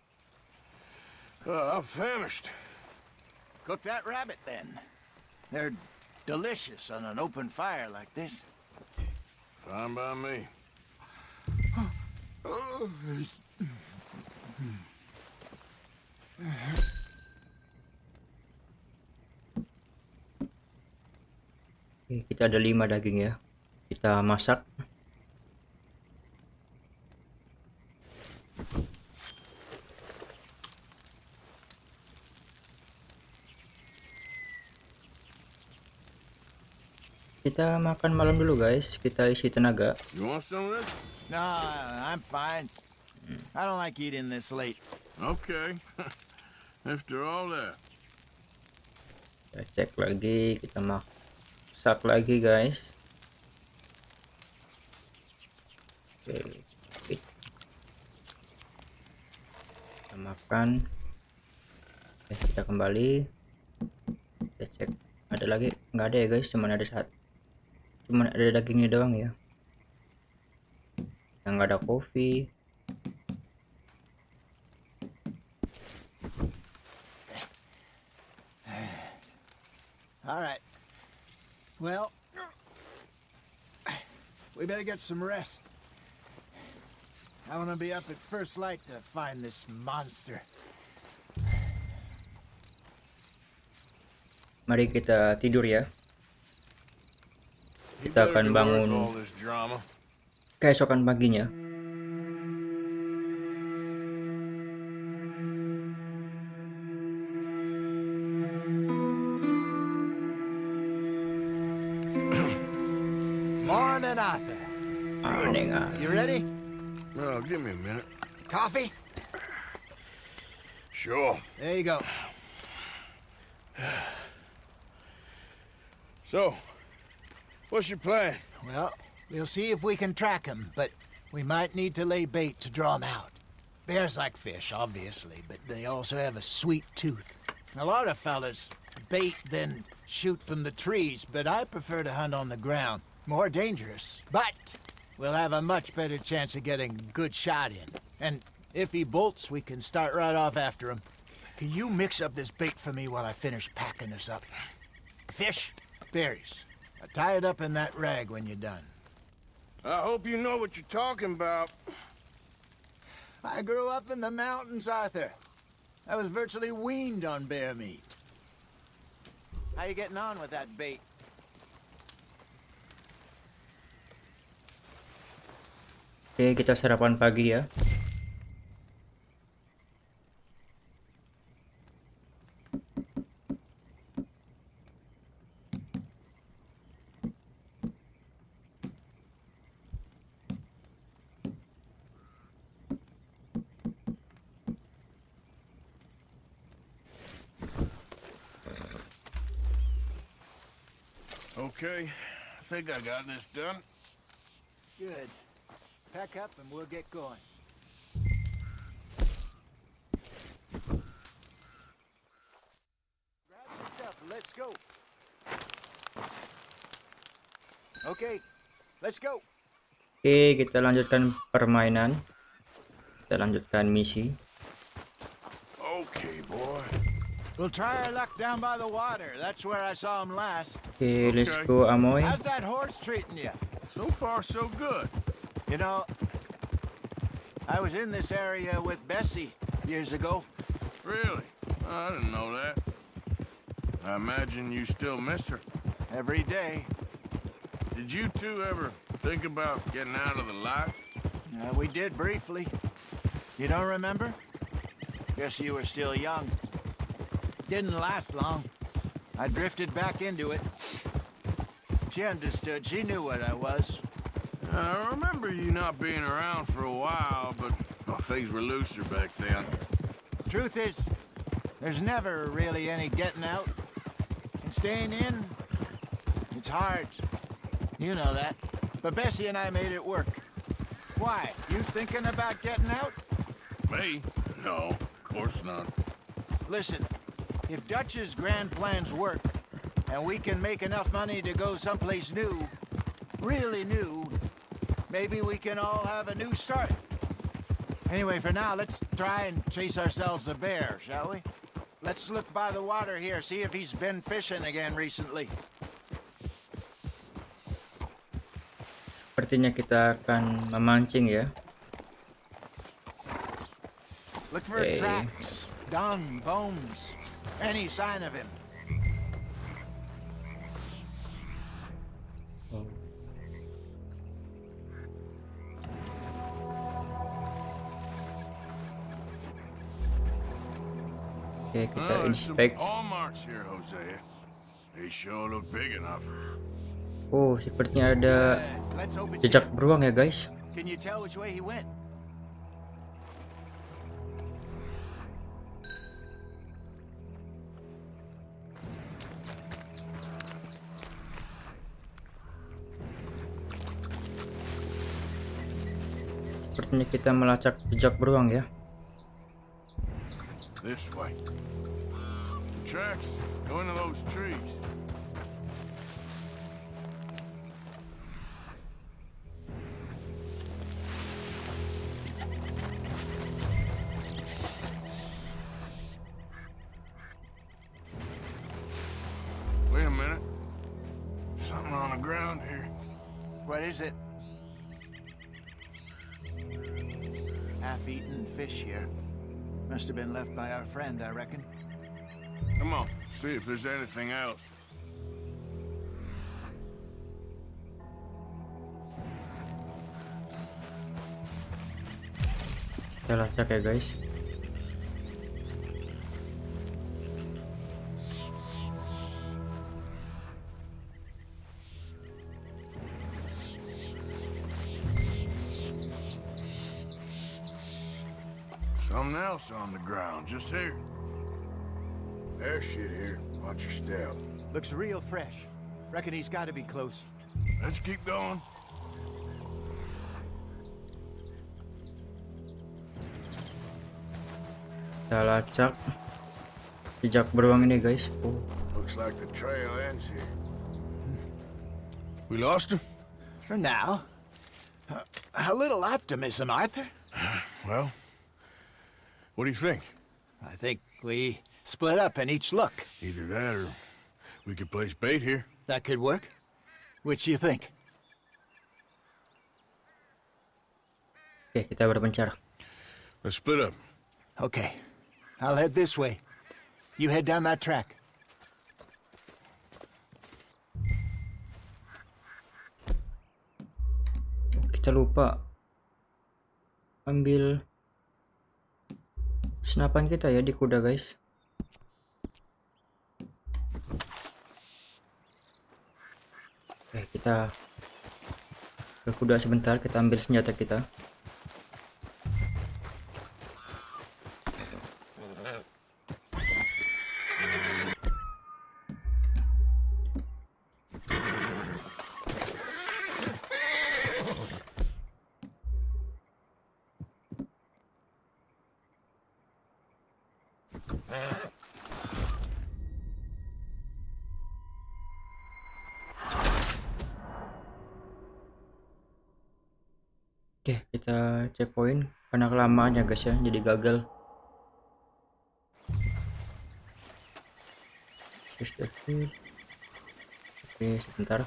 I'm famished. Cook that rabbit then. They're delicious on an open fire like this. Fine by me. Oke, kita ada 5 daging ya. Kita masak. Kita makan malam dulu guys, kita isi tenaga. You want some of this? No, I'm fine. I don't like eating this late. Okay. After all that. Kita cek lagi, kita masak lagi guys. Oke, kita makan. Oke, kita kembali. Kita cek. Ada lagi? Nggak ada ya guys, cuman ada dagingnya doang ya. Yang nggak ada kopi. All right. Well, we better get some rest. I want to be up at first light to find this monster. Mari kita tidur ya. Kita akan bangun keesokan paginya. Morning, Arthur. Morning, Arthur. You ready? Oh, give me a minute. Coffee? Sure. There you go. So, what's your plan? Well, we'll see if we can track him, but we might need to lay bait to draw him out. Bears like fish, obviously, but they also have a sweet tooth. A lot of fellas bait then shoot from the trees, but I prefer to hunt on the ground. More dangerous, but we'll have a much better chance of getting a good shot in. And if he bolts, we can start right off after him. Can you mix up this bait for me while I finish packing this up? Fish, berries. Tie it up in that rag when you're done. I hope you know what you're talking about. I grew up in the mountains, Arthur. I was virtually weaned on bear meat. How you getting on with that bait? Oke, kita sarapan pagi ya. Okay, I think I got this done. Good. Pack up and we'll get going. Grab your stuff, let's go. Okay, let's go. Oke, kita lanjutkan permainan. Kita lanjutkan misi. Okay, boy. We'll try our luck down by the water. That's where I saw him last. Oke, let's go, Amoy. How's that horse treating you? So far, so good. You know, I was in this area with Bessie years ago. Really? I didn't know that. I imagine you still miss her. Every day. Did you two ever think about getting out of the life? We did briefly. You don't remember? Guess you were still young. Didn't last long. I drifted back into it. She understood. She knew what I was. I remember you not being around for a while, but things were looser back then. Truth is, there's never really any getting out. And staying in, it's hard. You know that. But Bessie and I made it work. Why? You thinking about getting out? Me? No, of course not. Listen, if Dutch's grand plans work, and we can make enough money to go someplace new, really new, maybe we can all have a new start. Anyway, for now, let's try and chase ourselves a bear, shall we? Let's look by the water here, see if he's been fishing again recently. Sepertinya kita akan memancing ya. Look for tracks, dung, bones, any sign of him. Oke, kita inspect. Paw marks here, Hosea. They sure look big enough. Oh, sepertinya ada jejak beruang ya, guys. Can you tell which way he went? Sepertinya kita melacak jejak beruang ya. This way. The tracks go into those trees. Wait a minute. Something on the ground here. What is it? Half-eaten fish here. Must have been left by our friend, I reckon. Come on, see if there's anything else. Kita lacak ya, guys. Something else on the ground, just here. There's shit here. Watch your step. Looks real fresh. Reckon he's got to be close. Let's keep going. Kita lacak jejak beruang ini, guys. Oh. Looks like the trail ends here. We lost him? For now. A little optimism, Arthur. Well, what do you think? I think we split up and each look. Either that or we could place bait here. That could work. Which do you think? Oke, kita berpencar. Let's split up. Okay. I'll head this way. You head down that track. Kita lupa ambil senapan kita ya di kuda, guys. Oke, kita ke kuda sebentar, kita ambil senjata kita. Oke, kita checkpoint karena kelamaan ya, guys ya, jadi gagal. Oke, sebentar.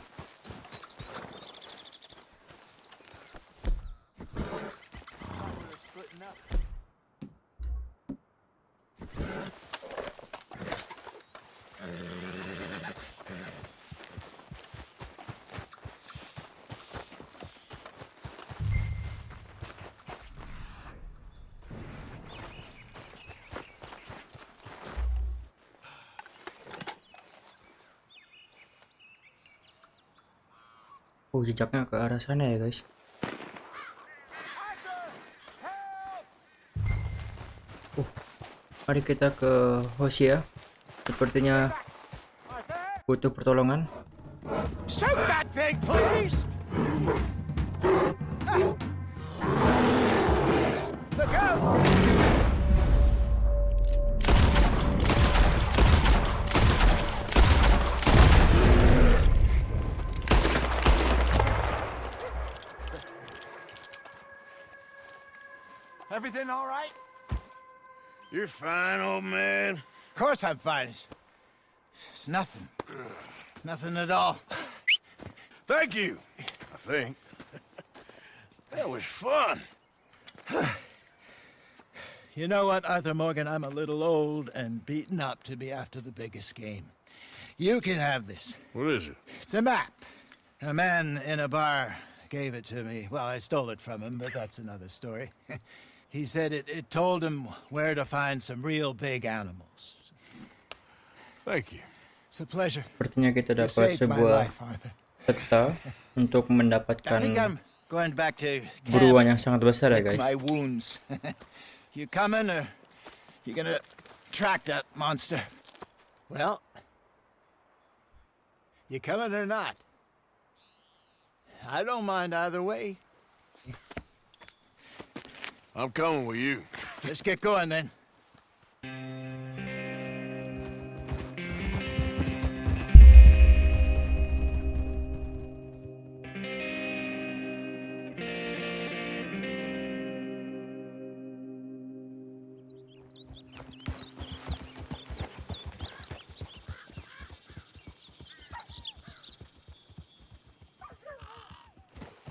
Oh, jejaknya ke arah sana ya, guys. Mari kita ke Hosea. Sepertinya butuh pertolongan. Shoot that thing, please! Look out! Everything all right? You're fine, old man. Of course I'm fine. It's nothing. Nothing at all. Thank you, I think. That was fun. You know what, Arthur Morgan? I'm a little old and beaten up to be after the biggest game. You can have this. What is it? It's a map. A man in a bar gave it to me. Well, I stole it from him, but that's another story. He said it told him where to find some real big animals. Thank you. It's a pleasure. Sepertinya kita You dapat saved my sebuah life, Arthur. peta untuk I mendapatkan think I'm going back to buruan camp. yang sangat besar ya Lick guys. my wounds. You coming, or you gonna track that monster? Well, you coming or not? I don't mind either way. I'm coming with you. Let's get going then.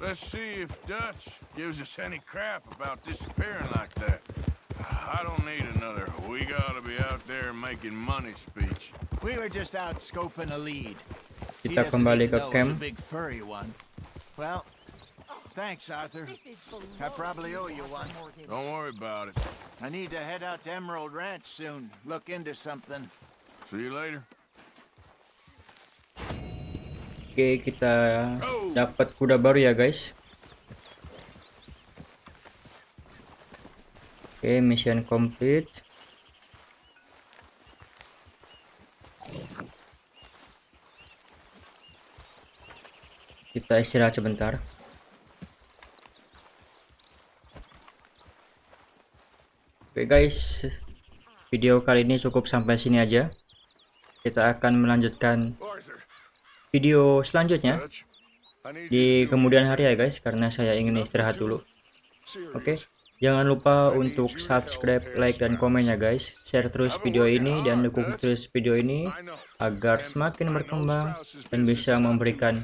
Let's see if Dutch gives us any crap about disappearing like that. I don't need another "we gotta be out there making money" speech. We were just out scoping a lead. He Kita doesn't kembali need ke to know it's camp. a big furry one. Well, thanks, Arthur. I probably owe you one. Don't worry about it. I need to head out to Emerald Ranch soon. Look into something. See you later. Oke, kita dapat kuda baru ya guys. Oke, mission complete. Kita istirahat sebentar. Oke guys, video kali ini cukup sampai sini aja. Kita akan melanjutkan video selanjutnya di kemudian hari ya guys, karena saya ingin istirahat dulu. Oke, jangan lupa untuk subscribe, like, dan komen ya guys. Share terus video ini dan dukung terus video ini agar semakin berkembang dan bisa memberikan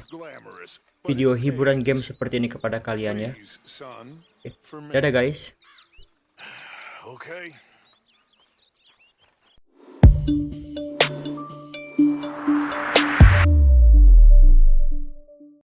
video hiburan game seperti ini kepada kalian ya. Oke, dadah guys. Okay.